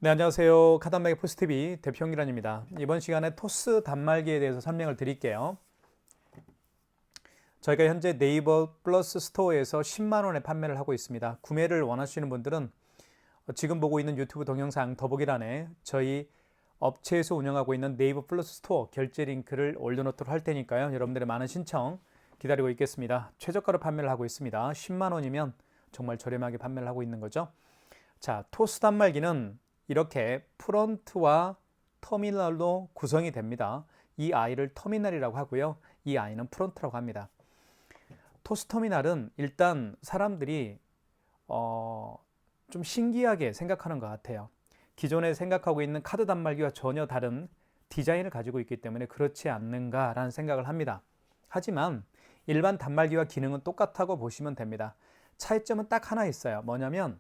네, 안녕하세요. 카단말기 포스티비 대표 홍기란입니다. 이번 시간에 토스 단말기에 대해서 설명을 드릴게요. 저희가 현재 네이버 플러스 스토어에서 10만 원에 판매를 하고 있습니다. 구매를 원하시는 분들은 지금 보고 있는 유튜브 동영상 더보기란에 저희 업체에서 운영하고 있는 네이버 플러스 스토어 결제 링크를 올려놓도록 할 테니까요. 여러분들의 많은 신청 기다리고 있겠습니다. 최저가로 판매를 하고 있습니다. 10만 원이면 정말 저렴하게 판매를 하고 있는 거죠. 자, 토스 단말기는 이렇게 프론트와 터미널로 구성이 됩니다. 이 아이를 터미널이라고 하고요. 이 아이는 프론트라고 합니다. 토스 터미널은 일단 사람들이 좀 신기하게 생각하는 것 같아요. 기존에 생각하고 있는 카드 단말기와 전혀 다른 디자인을 가지고 있기 때문에 그렇지 않는가라는 생각을 합니다. 하지만 일반 단말기와 기능은 똑같다고 보시면 됩니다. 차이점은 딱 하나 있어요. 뭐냐면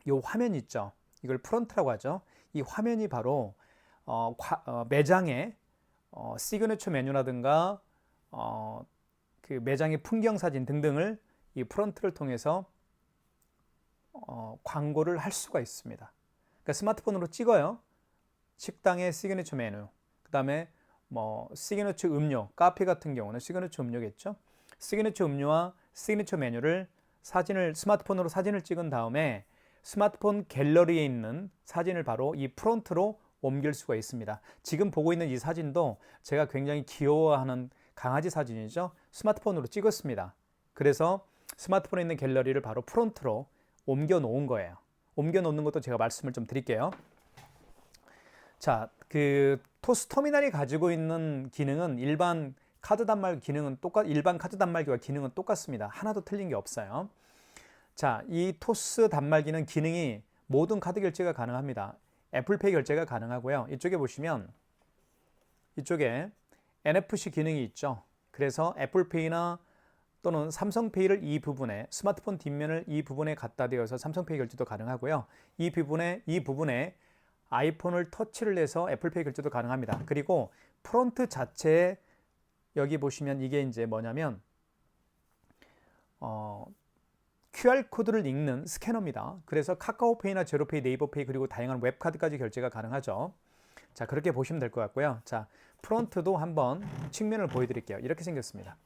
이 화면 있죠. 이걸 프론트라고 하죠. 이 화면이 바로 매장의 시그니처 메뉴라든가 그 매장의 풍경 사진 등등을 이 프론트를 통해서 광고를 할 수가 있습니다. 그러니까 스마트폰으로 찍어요. 식당의 시그니처 메뉴, 그 다음에 뭐 시그니처 음료, 카페 같은 경우는 시그니처 음료겠죠. 시그니처 음료와 시그니처 메뉴를 스마트폰으로 사진을 찍은 다음에 스마트폰 갤러리에 있는 사진을 바로 이 프론트로 옮길 수가 있습니다. 지금 보고 있는 이 사진도 제가 굉장히 귀여워하는 강아지 사진이죠. 스마트폰으로 찍었습니다. 그래서 스마트폰에 있는 갤러리를 바로 프론트로 옮겨 놓은 거예요. 옮겨 놓는 것도 제가 말씀을 좀 드릴게요. 자, 그 토스 터미널이 가지고 있는 기능은 일반 카드 단말기 일반 카드 단말기와 기능은 똑같습니다. 하나도 틀린 게 없어요. 자, 이 토스 단말기는 기능이 모든 카드 결제가 가능합니다. 애플페이 결제가 가능하고요. 이쪽에 보시면 이쪽에 NFC 기능이 있죠. 그래서 애플페이나 또는 삼성페이를 이 부분에 스마트폰 뒷면을 이 부분에 갖다 대어서 삼성페이 결제도 가능하고요. 이 부분에 아이폰을 터치를 해서 애플페이 결제도 가능합니다. 그리고 프론트 자체에 여기 보시면 이게 이제 뭐냐면 QR코드를 읽는 스캐너입니다. 그래서 카카오페이나 제로페이, 네이버페이 그리고 다양한 웹카드까지 결제가 가능하죠. 자, 그렇게 보시면 될 것 같고요. 자, 프론트도 한번 측면을 보여드릴게요. 이렇게 생겼습니다.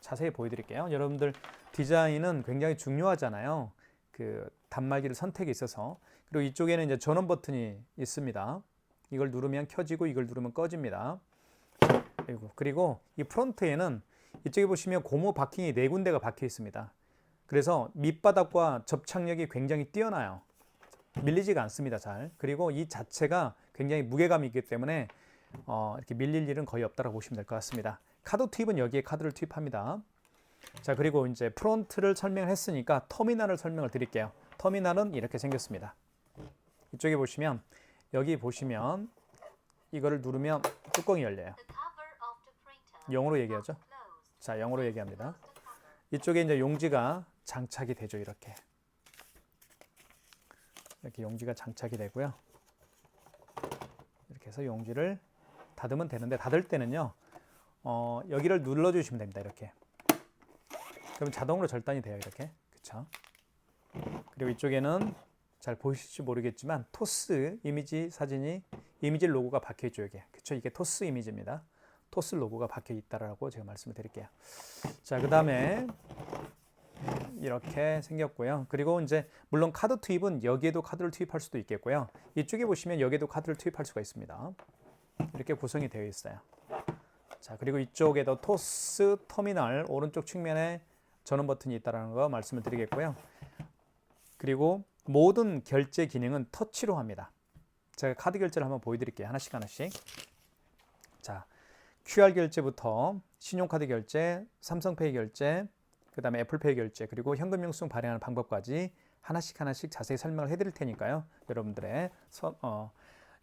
자세히 보여드릴게요. 여러분들 디자인은 굉장히 중요하잖아요. 그 단말기를 선택에 있어서. 그리고 이쪽에는 이제 전원 버튼이 있습니다. 이걸 누르면 켜지고 이걸 누르면 꺼집니다. 그리고 이 프론트에는 이쪽에 보시면 고무 바킹이 4군데가 박혀 있습니다. 그래서 밑바닥과 접착력이 굉장히 뛰어나요. 밀리지가 않습니다, 잘. 그리고 이 자체가 굉장히 무게감이 있기 때문에 이렇게 밀릴 일은 거의 없다고 보시면 될 것 같습니다. 카드 투입은 여기에 카드를 투입합니다. 자, 그리고 이제 프론트를 설명을 했으니까 터미널을 설명을 드릴게요. 터미널은 이렇게 생겼습니다. 이쪽에 보시면 여기 보시면 이거를 누르면 뚜껑이 열려요. 영어로 얘기하죠. 자, 영어로 얘기합니다. 이쪽에 이제 용지가 장착이 되죠. 이렇게 용지가 장착이 되고요. 이렇게 해서 용지를 닫으면 되는데 닫을 때는요 여기를 눌러주시면 됩니다. 이렇게 그럼 자동으로 절단이 돼요. 이렇게 그쵸? 그리고 이쪽에는 잘 보이실지 모르겠지만 토스 이미지 이미지 로고가 박혀있죠. 이게 그쵸? 이게 토스 이미지입니다. 토스 로고가 박혀 있다라고 제가 말씀을 드릴게요. 자, 그 다음에 이렇게 생겼고요. 그리고 이제 물론 카드 투입은 여기에도 카드를 투입할 수도 있겠고요. 이쪽에 보시면 여기에도 카드를 투입할 수가 있습니다. 이렇게 구성이 되어 있어요. 자, 그리고 이쪽에도 토스 터미널 오른쪽 측면에 전원 버튼이 있다는 거 말씀을 드리겠고요. 그리고 모든 결제 기능은 터치로 합니다. 제가 카드 결제를 한번 보여드릴게요. 하나씩. 자, QR 결제부터 신용카드 결제, 삼성페이 결제, 그 다음에 애플페이 결제, 그리고 현금 영수증 발행하는 방법까지 하나씩 자세히 설명을 해드릴 테니까요.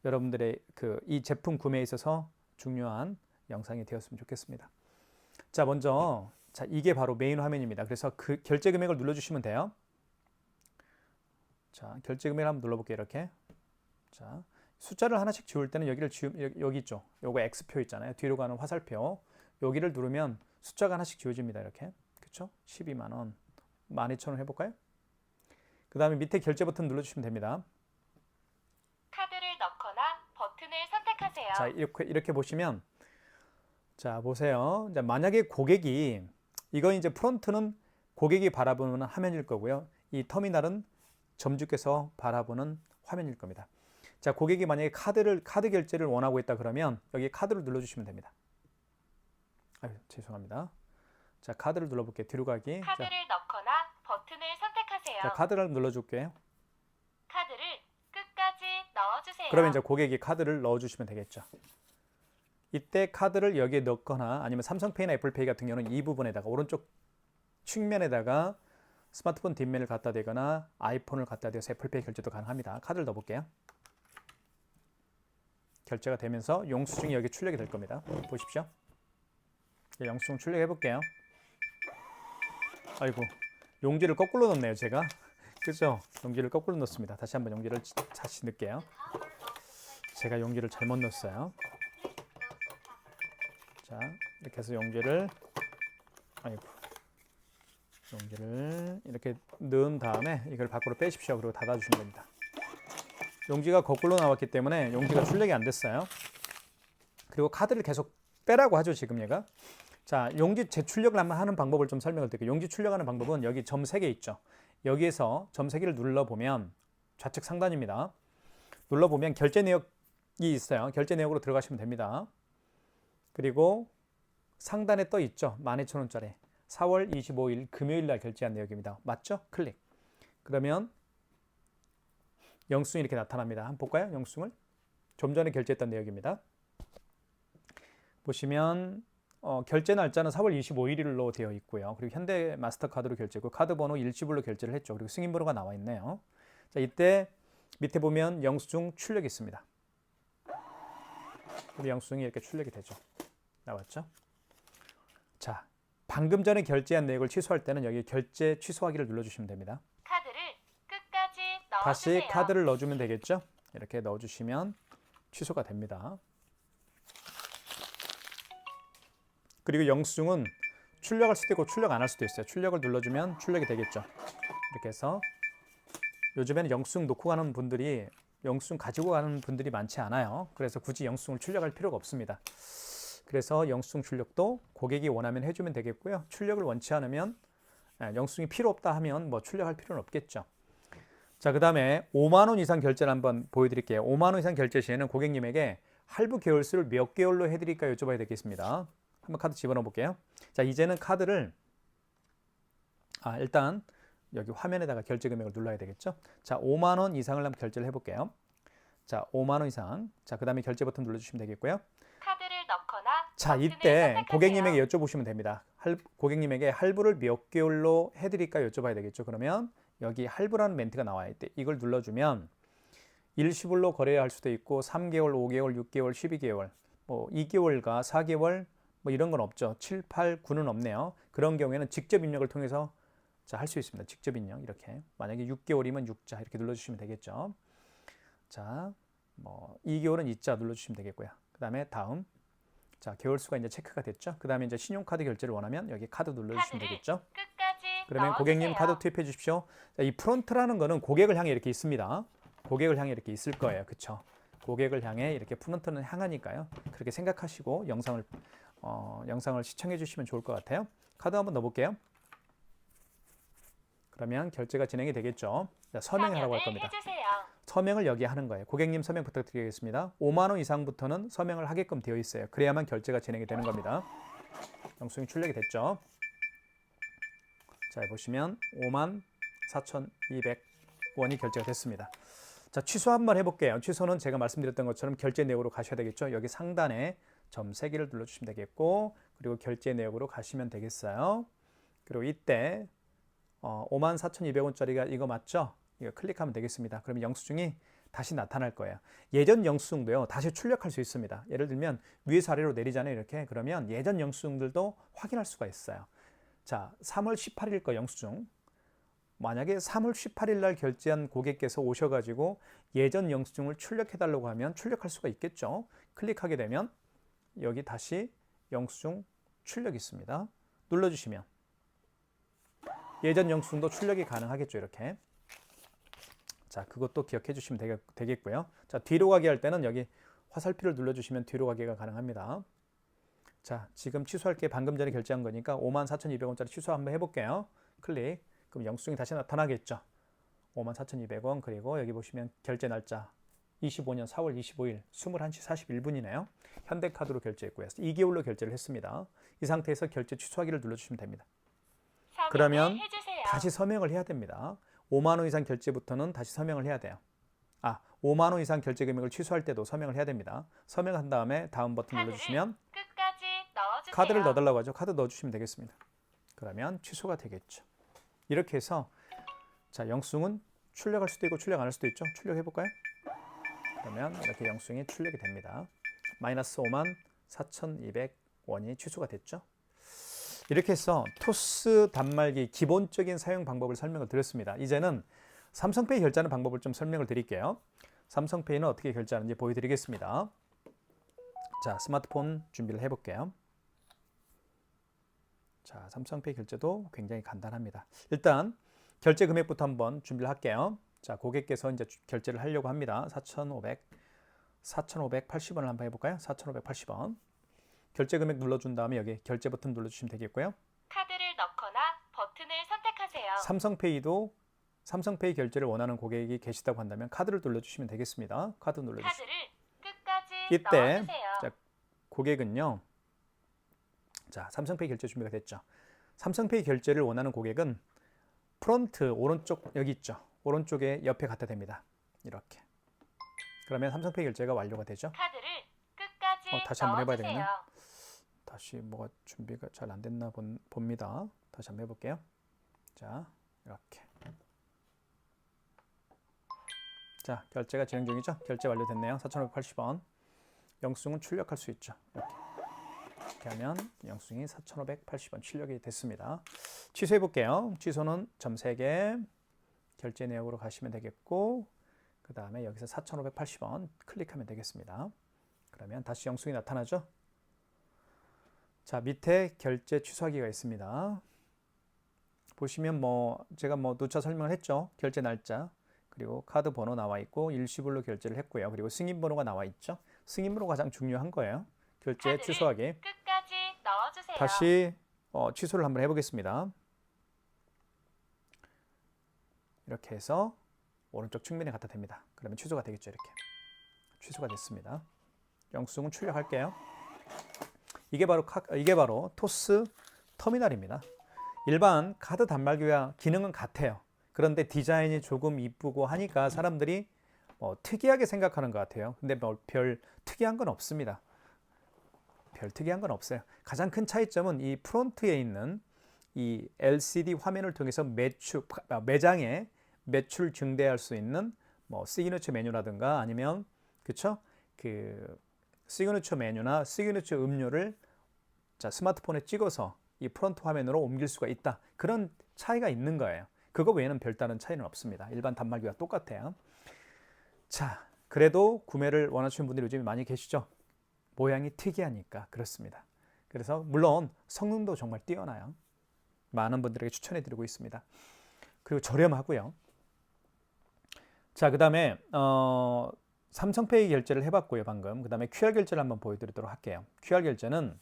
여러분들의 이 제품 구매에 있어서 중요한 영상이 되었으면 좋겠습니다. 자, 먼저 이게 바로 메인 화면입니다. 그래서 그 결제 금액을 눌러주시면 돼요. 자, 결제 금액을 한번 눌러볼게요. 이렇게. 자, 숫자를 하나씩 지울 때는 여기 있죠. 요거 X표 있잖아요. 뒤로 가는 화살표. 여기를 누르면 숫자가 하나씩 지워집니다. 이렇게. 그쵸? 12만 원. 12,000원 해볼까요? 그 다음에 밑에 결제 버튼 눌러주시면 됩니다. 자, 이렇게 보시면 자, 보세요. 자, 만약에 고객이 이건 이제 프론트는 고객이 바라보는 화면일 거고요. 이 터미널은 점주께서 바라보는 화면일 겁니다. 자, 고객이 만약에 카드 결제를 원하고 있다 그러면 여기 카드를 눌러 주시면 됩니다. 아유, 죄송합니다. 자, 카드를 눌러 볼게요. 뒤로 가기. 카드를 넣거나 버튼을 선택하세요. 자, 카드를 눌러 줄게요. 카드를 끝까지 넣어주세요. 그러면 이제 고객이 카드를 넣어 주시면 되겠죠. 이때 카드를 여기에 넣거나 아니면 삼성페이나 애플페이 같은 경우는 이 부분에다가 오른쪽 측면에다가 스마트폰 뒷면을 갖다 대거나 아이폰을 갖다 대서 애플페이 결제도 가능합니다. 카드를 넣어 볼게요. 결제가 되면서 영수증이 여기 출력이 될 겁니다. 보십시오. 영수증 출력해 볼게요. 아이고, 용지를 거꾸로 넣었네요, 제가. 그죠? 용지를 거꾸로 넣습니다. 다시 한번 용지를 다시 넣을게요. 제가 용지를 잘못 넣었어요. 자, 이렇게 해서 용지를 이렇게 넣은 다음에 이걸 밖으로 빼십시오. 그리고 닫아주시면 됩니다. 용지가 거꾸로 나왔기 때문에 용지가 출력이 안 됐어요. 그리고 카드를 계속 빼라고 하죠, 지금 얘가. 자, 용지 재출력을 한번 하는 방법을 좀 설명을 드릴게요. 용지 출력하는 방법은 여기 점 3개 있죠. 여기에서 점 3개를 눌러보면 좌측 상단입니다. 눌러보면 결제 내역이 있어요. 결제 내역으로 들어가시면 됩니다. 그리고 상단에 떠 있죠. 12,000원짜리. 4월 25일 금요일 날 결제한 내역입니다. 맞죠? 클릭. 그러면 영수증이 이렇게 나타납니다. 한번 볼까요? 영수증을. 좀 전에 결제했던 내역입니다. 보시면 결제 날짜는 4월 25일로 되어 있고요. 그리고 현대 마스터카드로 결제고 카드 번호 일시불로 결제를 했죠. 그리고 승인 번호가 나와 있네요. 자, 이때 밑에 보면 영수증 출력이 있습니다. 우리 영수증이 이렇게 출력이 되죠. 나왔죠? 자, 방금 전에 결제한 내역을 취소할 때는 여기 결제 취소하기를 눌러주시면 됩니다. 카드를 끝까지 넣어주세요. 다시 카드를 넣어주면 되겠죠? 이렇게 넣어주시면 취소가 됩니다. 그리고 영수증은 출력할 수도 있고 출력 안 할 수도 있어요. 출력을 눌러주면 출력이 되겠죠. 이렇게 해서 요즘에는 영수증 놓고 가는 분들이 영수증 가지고 가는 분들이 많지 않아요. 그래서 굳이 영수증을 출력할 필요가 없습니다. 그래서 영수증 출력도 고객이 원하면 해주면 되겠고요. 출력을 원치 않으면 영수증이 필요 없다 하면 뭐 출력할 필요는 없겠죠. 자, 그 다음에 5만 원 이상 결제를 한번 보여드릴게요. 5만 원 이상 결제 시에는 고객님에게 할부 개월수를 몇 개월로 해드릴까 여쭤봐야 되겠습니다. 한번 카드 집어넣어 볼게요. 자, 이제는 카드를 일단 여기 화면에다가 결제 금액을 눌러야 되겠죠. 자, 5만 원 이상을 한번 결제를 해볼게요. 자, 5만 원 이상. 자, 그 다음에 결제 버튼 눌러주시면 되겠고요. 카드를 넣거나 자, 이때 고객님에게 여쭤보시면 됩니다. 고객님에게 할부를 몇 개월로 해드릴까 여쭤봐야 되겠죠. 그러면 여기 할부라는 멘트가 나와야 돼. 이걸 눌러주면 일시불로 거래할 수도 있고 3개월, 5개월, 6개월, 12개월, 뭐 2개월과 4개월 뭐 이런 건 없죠. 7, 8, 9는 없네요. 그런 경우에는 직접 입력을 통해서 할 수 있습니다. 직접 입력 이렇게. 만약에 6개월이면 6자 이렇게 눌러주시면 되겠죠. 자, 뭐 2개월은 2자 눌러주시면 되겠고요. 그 다음에 다음. 자, 개월수가 이제 체크가 됐죠. 그 다음에 이제 신용카드 결제를 원하면 여기 카드 눌러주시면 되겠죠. 그러면 고객님 카드 투입해 주십시오. 자, 이 프론트라는 거는 고객을 향해 이렇게 있습니다. 고객을 향해 이렇게 있을 거예요. 그렇죠? 고객을 향해 이렇게 프론트는 향하니까요. 그렇게 생각하시고 영상을 시청해 주시면 좋을 것 같아요. 카드 한번 넣어볼게요. 그러면 결제가 진행이 되겠죠. 자, 서명하라고 할 겁니다. 서명을 여기 하는 거예요. 고객님 서명 부탁드리겠습니다. 5만 원 이상부터는 서명을 하게끔 되어 있어요. 그래야만 결제가 진행이 되는 겁니다. 영수증이 출력이 됐죠. 자, 보시면 5만 4,200원이 결제가 됐습니다. 자, 취소 한번 해볼게요. 취소는 제가 말씀드렸던 것처럼 결제 내역으로 가셔야 되겠죠. 여기 상단에 점 3개를 눌러주시면 되겠고, 그리고 결제 내역으로 가시면 되겠어요. 그리고 이때 54,200원짜리가 이거 맞죠? 이거 클릭하면 되겠습니다. 그러면 영수증이 다시 나타날 거예요. 예전 영수증도요, 다시 출력할 수 있습니다. 예를 들면 위에서 아래로 내리잖아요. 이렇게. 그러면 예전 영수증들도 확인할 수가 있어요. 자, 3월 18일 거 영수증. 만약에 3월 18일 날 결제한 고객께서 오셔가지고 예전 영수증을 출력해달라고 하면 출력할 수가 있겠죠. 클릭하게 되면 여기 다시 영수증 출력이 있습니다. 눌러주시면 예전 영수증도 출력이 가능하겠죠. 이렇게. 자, 그것도 기억해 주시면 되겠고요. 자, 뒤로 가기 할 때는 여기 화살표를 눌러주시면 뒤로 가기가 가능합니다. 자, 지금 취소할 게 방금 전에 결제한 거니까 54,200원짜리 취소 한번 해볼게요. 클릭. 그럼 영수증이 다시 나타나겠죠. 54,200원. 그리고 여기 보시면 결제 날짜 25년 4월 25일 21시 41분이네요. 현대카드로 결제했고요. 2개월로 결제를 했습니다. 이 상태에서 결제 취소하기를 눌러주시면 됩니다. 그러면 해주세요. 다시 서명을 해야 됩니다. 5만 원 이상 결제부터는 다시 서명을 해야 돼요. 5만 원 이상 결제 금액을 취소할 때도 서명을 해야 됩니다. 서명한 다음에 다음 버튼 눌러주시면 끝까지 넣어주세요. 카드를 넣어달라고 하죠. 카드 넣어주시면 되겠습니다. 그러면 취소가 되겠죠. 이렇게 해서 자, 영수증은 출력할 수도 있고 출력 안 할 수도 있죠. 출력해 볼까요? 그러면 이렇게 영수증이 출력이 됩니다. 마이너스 54,200원이 취소가 됐죠. 이렇게 해서 토스 단말기 기본적인 사용 방법을 설명을 드렸습니다. 이제는 삼성페이 결제하는 방법을 좀 설명을 드릴게요. 삼성페이는 어떻게 결제하는지 보여드리겠습니다. 자, 스마트폰 준비를 해볼게요. 자, 삼성페이 결제도 굉장히 간단합니다. 일단 결제 금액부터 한번 준비를 할게요. 자, 고객께서 이제 결제를 하려고 합니다. 4,580원을 한번 해볼까요? 4,580원. 결제 금액 눌러준 다음에 여기 결제 버튼 눌러주시면 되겠고요. 카드를 넣거나 버튼을 선택하세요. 삼성페이 결제를 원하는 고객이 계시다고 한다면 카드를 눌러주시면 되겠습니다. 카드 눌러주시면. 카드를 끝까지 이때 넣어주세요. 자, 고객은요. 자, 삼성페이 결제 준비가 됐죠. 삼성페이 결제를 원하는 고객은 프론트 오른쪽 여기 있죠. 오른쪽에 옆에 갖다 댑니다. 이렇게. 그러면 삼성페이 결제가 완료가 되죠. 카드를 끝까지 다시 한번 해봐야 넣어주세요. 되겠네. 다시 뭐가 준비가 잘 안 됐나 봅니다. 다시 한번 해볼게요. 자, 이렇게. 자, 결제가 진행 중이죠. 결제 완료됐네요. 4,580원. 영수증은 출력할 수 있죠. 이렇게 하면 영수증이 4,580원 출력이 됐습니다. 취소해 볼게요. 취소는 점 3개 결제 내역으로 가시면 되겠고 그 다음에 여기서 4,580원 클릭하면 되겠습니다. 그러면 다시 영수증이 나타나죠. 자, 밑에 결제 취소하기가 있습니다. 보시면 제가 누차 설명을 했죠. 결제 날짜 그리고 카드 번호 나와 있고 일시불로 결제를 했고요. 그리고 승인 번호가 나와 있죠. 승인 번호가 가장 중요한 거예요. 결제 취소하기. 끝까지 넣어주세요. 다시 취소를 한번 해보겠습니다. 이렇게 해서 오른쪽 측면에 갖다 댑니다. 그러면 취소가 되겠죠. 이렇게 취소가 됐습니다. 영수증은 출력할게요. 이게 바로 토스 터미널입니다. 일반 카드 단말기와 기능은 같아요. 그런데 디자인이 조금 이쁘고 하니까 사람들이 특이하게 생각하는 것 같아요. 근데 별 특이한 건 없습니다. 별 특이한 건 없어요. 가장 큰 차이점은 이 프론트에 있는 이 LCD 화면을 통해서 매장에 매출 증대할 수 있는 시그니처 메뉴라든가 아니면 그쵸? 그 시그니처 메뉴나 시그니처 음료를 자, 스마트폰에 찍어서 이 프론트 화면으로 옮길 수가 있다. 그런 차이가 있는 거예요. 그거 외에는 별다른 차이는 없습니다. 일반 단말기와 똑같아요. 자, 그래도 구매를 원하시는 분들이 요즘에 많이 계시죠? 모양이 특이하니까 그렇습니다. 그래서 물론 성능도 정말 뛰어나요. 많은 분들에게 추천해드리고 있습니다. 그리고 저렴하고요. 자, 그 다음에 삼성페이 결제를 해봤고요, 방금. 그 다음에 QR 결제를 한번 보여드리도록 할게요. QR 결제는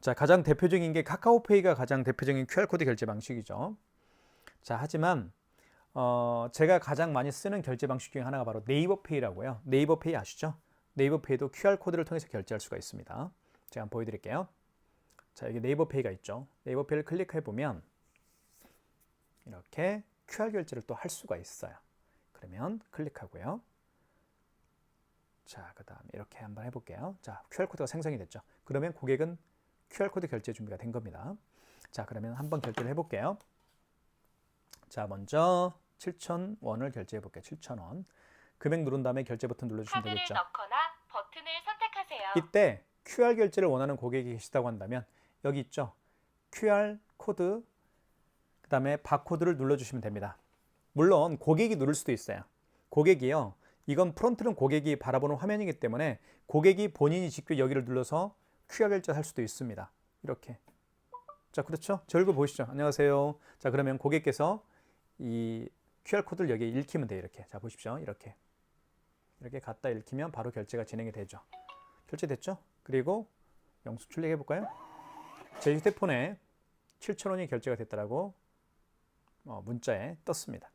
자, 가장 대표적인 게 카카오페이가 가장 대표적인 QR코드 결제 방식이죠. 자, 하지만 제가 가장 많이 쓰는 결제 방식 중에 하나가 바로 네이버페이라고요. 네이버페이 아시죠? 네이버페이도 QR코드를 통해서 결제할 수가 있습니다. 제가 한번 보여드릴게요. 자, 여기 네이버페이가 있죠. 네이버페이를 클릭해 보면 이렇게 QR 결제를 또 할 수가 있어요. 그러면 클릭하고요. 자, 그 다음에 이렇게 한번 해볼게요. 자, QR코드가 생성이 됐죠. 그러면 고객은 QR코드 결제 준비가 된 겁니다. 자, 그러면 한번 결제를 해볼게요. 자, 먼저 7,000원을 결제해 볼게요. 7,000원. 금액 누른 다음에 결제 버튼 눌러주시면 카드를 되겠죠. 넣거나 버튼을 선택하세요. 이때 QR 결제를 원하는 고객이 계시다고 한다면 여기 있죠. QR 코드 그 다음에 바코드를 눌러주시면 됩니다. 물론 고객이 누를 수도 있어요. 고객이요. 이건 프론트는 고객이 바라보는 화면이기 때문에 고객이 본인이 직접 여기를 눌러서 QR 결제를 할 수도 있습니다. 이렇게. 자, 그렇죠? 제 얼굴 보이시죠? 안녕하세요. 자, 그러면 고객께서 이 QR코드를 여기에 읽히면 돼요. 이렇게. 자, 보십시오. 이렇게. 이렇게 갖다 읽히면 바로 결제가 진행이 되죠. 결제됐죠? 그리고 영수증 출력해 볼까요? 제 휴대폰에 7,000원이 결제가 됐다라고 문자에 떴습니다.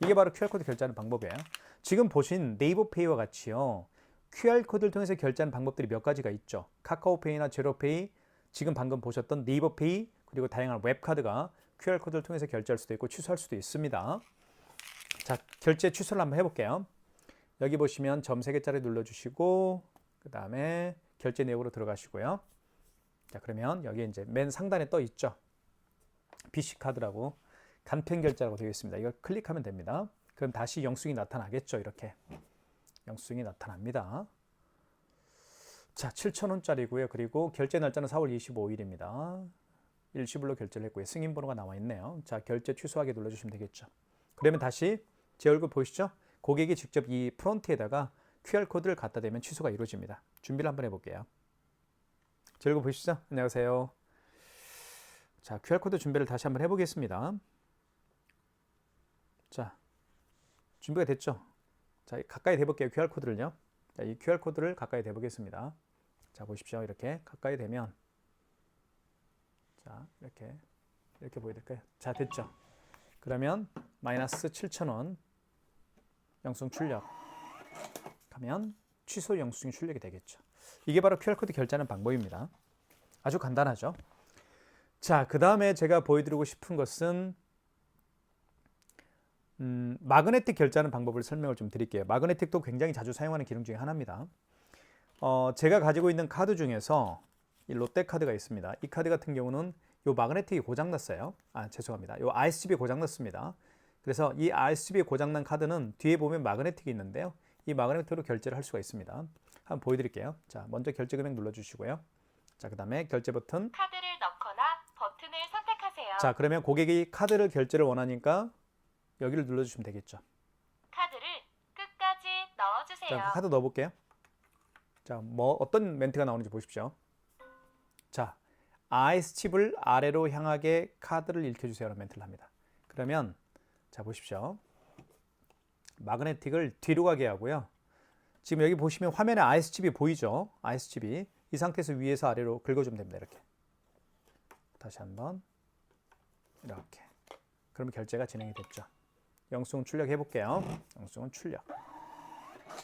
이게 바로 QR코드 결제하는 방법이에요. 지금 보신 네이버페이와 같이요. QR코드를 통해서 결제하는 방법들이 몇 가지가 있죠. 카카오페이나 제로페이, 지금 방금 보셨던 네이버페이, 그리고 다양한 웹카드가 QR코드를 통해서 결제할 수도 있고 취소할 수도 있습니다. 자, 결제 취소를 한번 해볼게요. 여기 보시면 점 3개짜리 눌러주시고 그 다음에 결제 내역으로 들어가시고요. 자, 그러면 여기 이제 맨 상단에 떠 있죠. BC카드라고 간편 결제라고 되어 있습니다. 이걸 클릭하면 됩니다. 그럼 다시 영수증이 나타나겠죠. 이렇게 영수증이 나타납니다. 자, 7,000원짜리고요. 그리고 결제 날짜는 4월 25일입니다. 일시불로 결제를 했고요. 승인 번호가 나와 있네요. 자, 결제 취소하기 눌러주시면 되겠죠. 그러면 다시 제 얼굴 보이시죠? 고객이 직접 이 프론트에다가 QR코드를 갖다 대면 취소가 이루어집니다. 준비를 한번 해볼게요. 제 얼굴 보이시죠? 안녕하세요. 자, QR코드 준비를 다시 한번 해보겠습니다. 자, 준비가 됐죠? 자, 가까이 대볼게요. QR코드를요. 자, 이 QR코드를 가까이 대보겠습니다. 자, 보십시오. 이렇게 가까이 대면 자, 이렇게 보여드릴까요? 자, 됐죠? 그러면 마이너스 7,000원 영수증 출력 하면 취소 영수증 출력이 되겠죠. 이게 바로 QR코드 결제하는 방법입니다. 아주 간단하죠? 자, 그 다음에 제가 보여드리고 싶은 것은 마그네틱 결제하는 방법을 설명을 좀 드릴게요. 마그네틱도 굉장히 자주 사용하는 기능 중에 하나입니다. 제가 가지고 있는 카드 중에서 이 롯데카드가 있습니다. 이 카드 같은 경우는 이 마그네틱이 고장났어요. 죄송합니다. 이 RSGB 고장났습니다. 그래서 이 RSGB 고장난 카드는 뒤에 보면 마그네틱이 있는데요. 이 마그네틱으로 결제를 할 수가 있습니다. 한번 보여드릴게요. 자, 먼저 결제 금액 눌러주시고요. 자, 그 다음에 결제 버튼. 카드를 넣거나 버튼을 선택하세요. 자, 그러면 고객이 카드를 결제를 원하니까 여기를 눌러주시면 되겠죠. 카드를 끝까지 넣어주세요. 자, 카드 넣어볼게요. 자, 어떤 멘트가 나오는지 보십시오. 자, RS칩을 아래로 향하게 카드를 읽혀주세요 라는 멘트를 합니다. 그러면 자, 보십시오. 마그네틱을 뒤로 가게 하고요. 지금 여기 보시면 화면에 RS칩이 보이죠? RS칩이 이 상태에서 위에서 아래로 긁어주면 됩니다. 이렇게 다시 한번 이렇게 그러면 결제가 진행이 됐죠. 영수증 출력해 볼게요. 영수증 출력.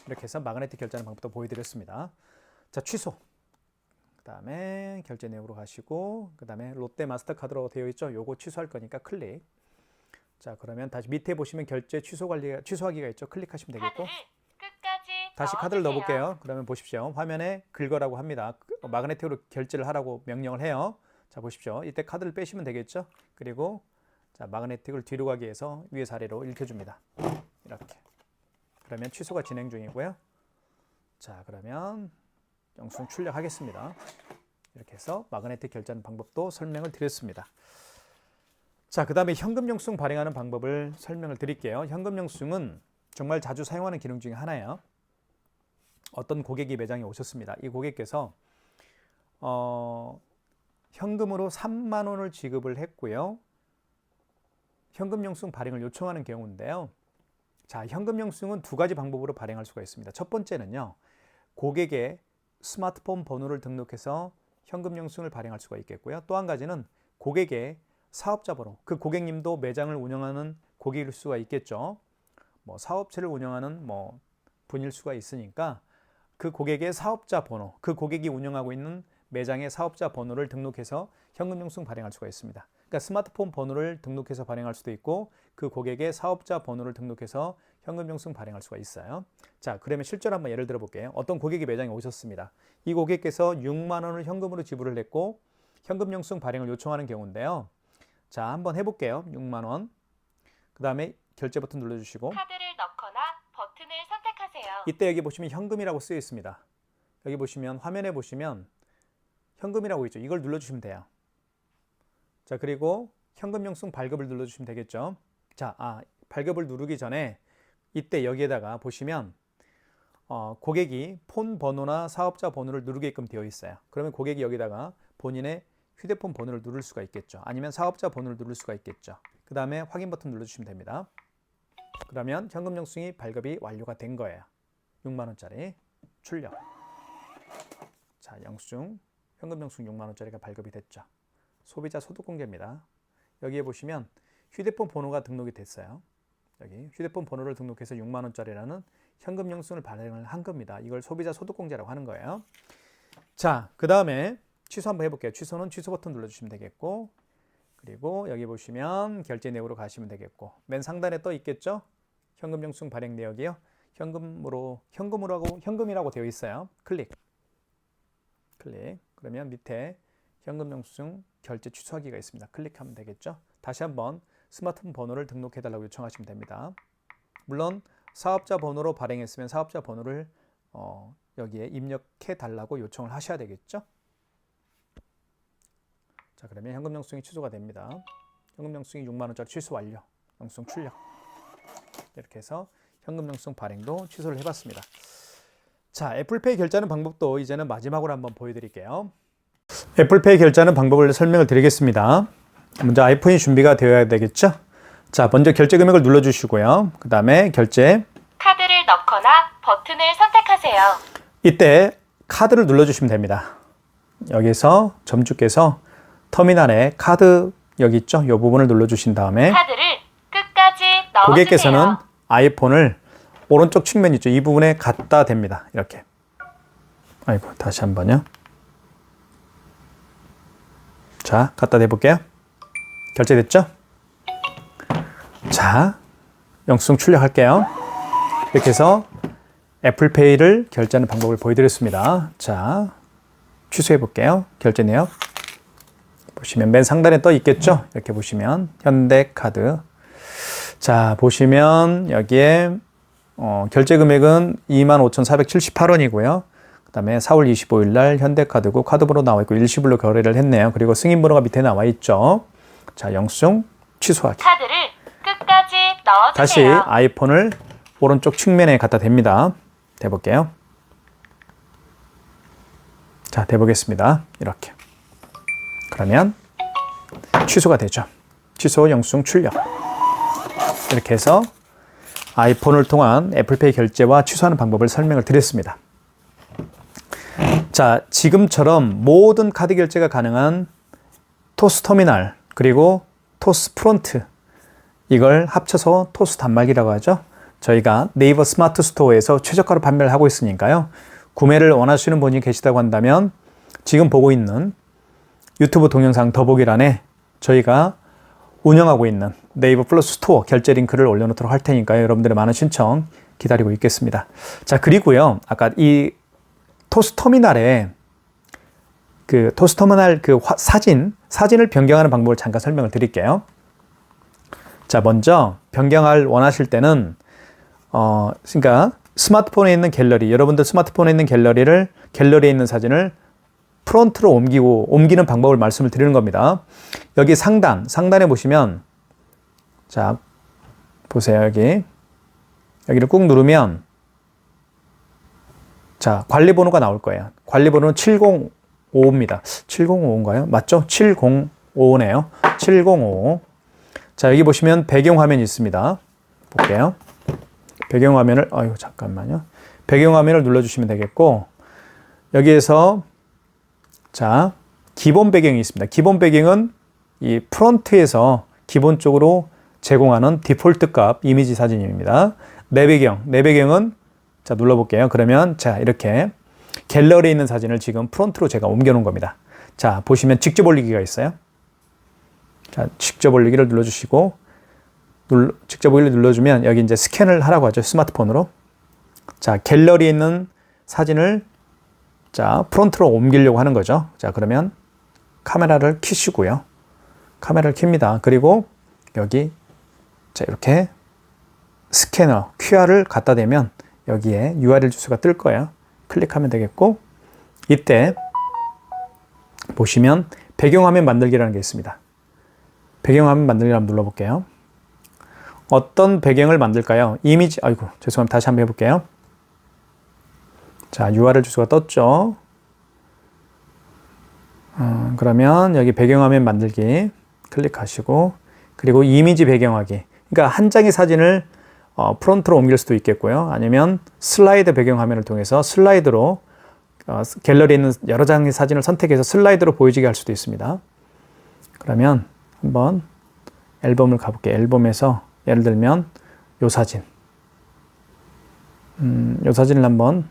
이렇게 해서 마그네틱 결제하는 방법도 보여드렸습니다. 자, 취소. 그 다음에 결제 내역으로 가시고 그 다음에 롯데 마스터카드로 되어 있죠. 요거 취소할 거니까 클릭. 자, 그러면 다시 밑에 보시면 결제 취소하기가 있죠. 클릭하시면 되겠고 카드를 끝까지 다시 넣어주세요. 카드를 넣어볼게요. 그러면 보십시오. 화면에 긁어라고 합니다. 마그네틱으로 결제를 하라고 명령을 해요. 자, 보십시오. 이때 카드를 빼시면 되겠죠. 그리고 자, 마그네틱을 뒤로 가기 위해서 위에서 아래로 읽혀줍니다. 이렇게. 그러면 취소가 진행 중이고요. 자, 그러면 영수증 출력하겠습니다. 이렇게 해서 마그네틱 결제하는 방법도 설명을 드렸습니다. 자, 그 다음에 현금 영수증 발행하는 방법을 설명을 드릴게요. 현금 영수증은 정말 자주 사용하는 기능 중에 하나예요. 어떤 고객이 매장에 오셨습니다. 이 고객께서 현금으로 3만 원을 지급을 했고요. 현금 영수증 발행을 요청하는 경우인데요. 자, 현금 영수증은 두 가지 방법으로 발행할 수가 있습니다. 첫 번째는요. 고객의 스마트폰 번호를 등록해서 현금 영수증을 발행할 수가 있겠고요. 또 한 가지는 고객의 사업자 번호, 그 고객님도 매장을 운영하는 고객일 수가 있겠죠. 사업체를 운영하는 분일 수가 있으니까 그 고객의 사업자 번호, 그 고객이 운영하고 있는 매장의 사업자 번호를 등록해서 현금 영수증 발행할 수가 있습니다. 그러니까 스마트폰 번호를 등록해서 발행할 수도 있고 그 고객의 사업자 번호를 등록해서 현금 영수증 발행할 수가 있어요. 자, 그러면 실제로 한번 예를 들어 볼게요. 어떤 고객이 매장에 오셨습니다. 이 고객께서 6만 원을 현금으로 지불을 했고 현금 영수증 발행을 요청하는 경우인데요. 자, 한번 해볼게요. 6만 원. 그 다음에 결제 버튼 눌러주시고 카드를 넣거나 버튼을 선택하세요. 이때 여기 보시면 현금이라고 쓰여 있습니다. 여기 보시면 화면에 보시면 현금이라고 있죠. 이걸 눌러주시면 돼요. 자, 그리고 현금 영수증 발급을 눌러주시면 되겠죠. 자, 발급을 누르기 전에 이때 여기에다가 보시면 고객이 폰 번호나 사업자 번호를 누르게끔 되어 있어요. 그러면 고객이 여기다가 본인의 휴대폰 번호를 누를 수가 있겠죠. 아니면 사업자 번호를 누를 수가 있겠죠. 그 다음에 확인 버튼 눌러주시면 됩니다. 그러면 현금 영수증이 발급이 완료가 된 거예요. 6만 원짜리 출력. 자, 영수증, 현금 영수증 6만 원짜리가 발급이 됐죠. 소비자 소득 공개입니다. 여기에 보시면 휴대폰 번호가 등록이 됐어요. 여기 휴대폰 번호를 등록해서 6만 원짜리라는 현금 영수증을 발행을 한 겁니다. 이걸 소비자 소득 공개라고 하는 거예요. 자, 그 다음에 취소 한번 해볼게요. 취소는 취소 버튼 눌러주시면 되겠고, 그리고 여기 보시면 결제 내역으로 가시면 되겠고, 맨 상단에 떠 있겠죠? 현금 영수증 발행 내역이요. 현금이라고 되어 있어요. 클릭. 그러면 밑에 현금 영수증 결제 취소하기가 있습니다. 클릭하면 되겠죠? 다시 한번 스마트폰 번호를 등록해 달라고 요청하시면 됩니다. 물론 사업자 번호로 발행했으면 사업자 번호를 여기에 입력해 달라고 요청을 하셔야 되겠죠? 자, 그러면 현금 영수증이 취소가 됩니다. 현금 영수증이 6만 원짜리 취소 완료. 영수증 출력. 이렇게 해서 현금 영수증 발행도 취소를 해봤습니다. 자, 애플페이 결제하는 방법도 이제는 마지막으로 한번 보여드릴게요. 애플페이 결제하는 방법을 설명을 드리겠습니다. 먼저 아이폰이 준비가 되어야 되겠죠? 자, 먼저 결제 금액을 눌러주시고요. 그 다음에 결제. 카드를 넣거나 버튼을 선택하세요. 이때 카드를 눌러주시면 됩니다. 여기서 점주께서 터미널에 카드 여기 있죠? 이 부분을 눌러주신 다음에 카드를 끝까지 넣어주세요. 고객께서는 아이폰을 오른쪽 측면 있죠? 이 부분에 갖다 댑니다. 이렇게. 아이고, 다시 한번요. 자, 갖다 대볼게요. 결제됐죠? 자, 영수증 출력할게요. 이렇게 해서 애플페이를 결제하는 방법을 보여드렸습니다. 자, 취소해 볼게요. 결제 내역. 보시면 맨 상단에 떠 있겠죠? 이렇게 보시면 현대카드. 자, 보시면 여기에 결제 금액은 25,478원이고요. 그 다음에 4월 25일 날 현대카드고 카드번호 나와 있고 일시불로 거래를 했네요. 그리고 승인번호가 밑에 나와 있죠. 자, 영수증 취소하기. 카드를 끝까지 넣어주세요. 다시 아이폰을 오른쪽 측면에 갖다 댑니다. 대볼게요. 자, 대보겠습니다. 이렇게. 그러면 취소가 되죠. 취소 영수증 출력. 이렇게 해서 아이폰을 통한 애플페이 결제와 취소하는 방법을 설명을 드렸습니다. 자, 지금처럼 모든 카드 결제가 가능한 토스 터미널 그리고 토스 프론트, 이걸 합쳐서 토스 단말기라고 하죠. 저희가 네이버 스마트 스토어에서 최저가로 판매를 하고 있으니까요. 구매를 원하시는 분이 계시다고 한다면 지금 보고 있는 유튜브 동영상 더보기란에 저희가 운영하고 있는 네이버 플러스 스토어 결제 링크를 올려놓도록 할 테니까요. 여러분들의 많은 신청 기다리고 있겠습니다. 자, 그리고요. 아까 이 토스 터미널에 그 토스 터미널 그 사진을 변경하는 방법을 잠깐 설명을 드릴게요. 자, 먼저 변경을 원하실 때는 그러니까 스마트폰에 있는 갤러리, 여러분들 스마트폰에 있는 갤러리에 있는 사진을 프론트로 옮기는 방법을 말씀을 드리는 겁니다. 여기 상단에 보시면, 자, 보세요. 여기를 꾹 누르면, 자, 관리번호가 나올 거예요. 관리번호는 705입니다. 705인가요? 맞죠? 705네요. 705. 자, 여기 보시면 배경화면이 있습니다. 볼게요. 배경화면을, 잠깐만요. 배경화면을 눌러주시면 되겠고, 여기에서, 자, 기본 배경이 있습니다. 기본 배경은 이 프론트에서 기본적으로 제공하는 디폴트 값 이미지 사진입니다. 내 배경은, 자, 눌러볼게요. 그러면, 자, 이렇게 갤러리에 있는 사진을 지금 프론트로 제가 옮겨놓은 겁니다. 자, 보시면 직접 올리기가 있어요. 자, 직접 올리기를 눌러주시고, 직접 올리기를 눌러주면 여기 이제 스캔을 하라고 하죠. 스마트폰으로. 자, 갤러리에 있는 사진을 자, 프론트로 옮기려고 하는 거죠. 자, 그러면 카메라를 켜시고요. 카메라를 켭니다. 그리고 여기, 자, 이렇게 스캐너, QR을 갖다 대면 여기에 URL 주소가 뜰 거예요. 클릭하면 되겠고, 이때 보시면 배경화면 만들기라는 게 있습니다. 배경화면 만들기를 한번 눌러볼게요. 어떤 배경을 만들까요? 이미지, 죄송합니다. 다시 한번 해볼게요. 자, URL 주소가 떴죠. 그러면 여기 배경화면 만들기 클릭하시고, 그리고 이미지 배경하기. 그러니까 한 장의 사진을 프론트로 옮길 수도 있겠고요. 아니면 슬라이드 배경 화면을 통해서 슬라이드로 갤러리에 있는 여러 장의 사진을 선택해서 슬라이드로 보여지게 할 수도 있습니다. 그러면 한번 앨범을 가볼게요. 앨범에서 예를 들면 요 사진, 요 사진을 한번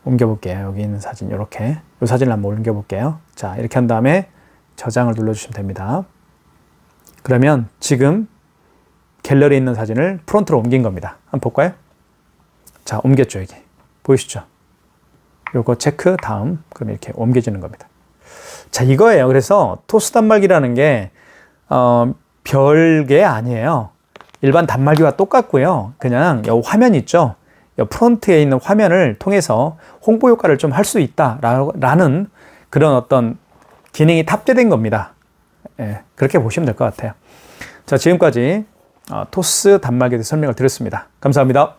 옮겨볼게요. 여기 있는 사진 이렇게 요 사진을 한번 옮겨볼게요. 자, 이렇게 한 다음에 저장을 눌러주시면 됩니다. 그러면 지금 갤러리에 있는 사진을 프론트로 옮긴 겁니다. 한번 볼까요? 자, 옮겼죠. 여기 보이시죠? 요거 체크 다음 그럼 이렇게 옮겨지는 겁니다. 자, 이거예요. 그래서 토스 단말기라는 게 별게 아니에요. 일반 단말기와 똑같고요. 그냥 이 화면 있죠. 이 프론트에 있는 화면을 통해서 홍보 효과를 좀 할 수 있다라는 그런 어떤 기능이 탑재된 겁니다. 예, 그렇게 보시면 될 것 같아요. 자, 지금까지 토스 단말기에 대해 설명을 드렸습니다. 감사합니다.